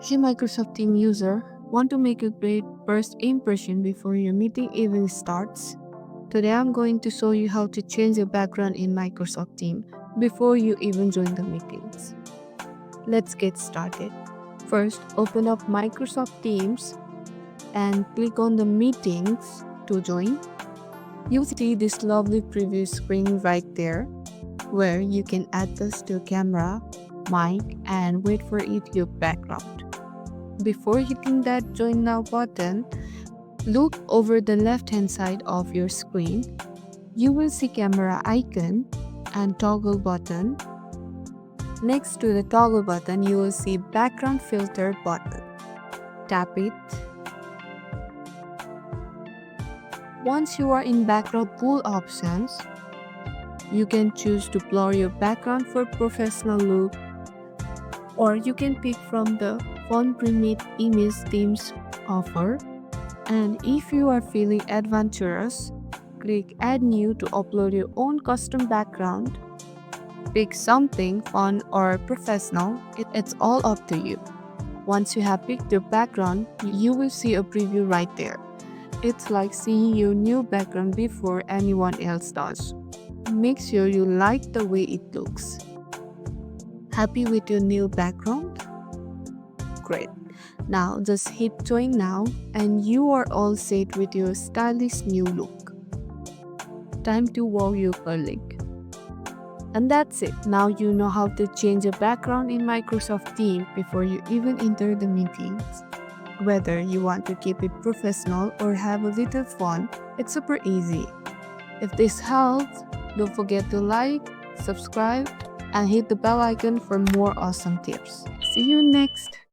Hey Microsoft Team user, want to make a great first impression before your meeting even starts? Today I'm going to show you how to change your background in Microsoft Team before you even join the meetings. Let's get started. First, open up Microsoft Teams and click on the meetings to join. You'll see this lovely preview screen right there where you can adjust your camera, mic, and wait for it to look background. Before hitting that join now button, look over the left hand side of your screen. You will see camera icon and toggle button. Next to the toggle button, you will see background filter button. Tap it. Once you are in background pool options, you can choose to blur your background for professional look, or you can pick from the font primitive image themes offer. And if you are feeling adventurous, click add new to upload your own custom background. Pick something fun or professional, it's all up to you. Once you have picked your background, you will see a preview right there. It's like seeing your new background before anyone else does. Make sure you like the way it looks. Happy with your new background? Great. Now just hit join now and you are all set with your stylish new look. Time to wow your colleague. And that's it. Now you know how to change a background in Microsoft Teams before you even enter the meetings. Whether you want to keep it professional or have a little fun, it's super easy. If this helps, don't forget to like, subscribe, and hit the bell icon for more awesome tips. See you next!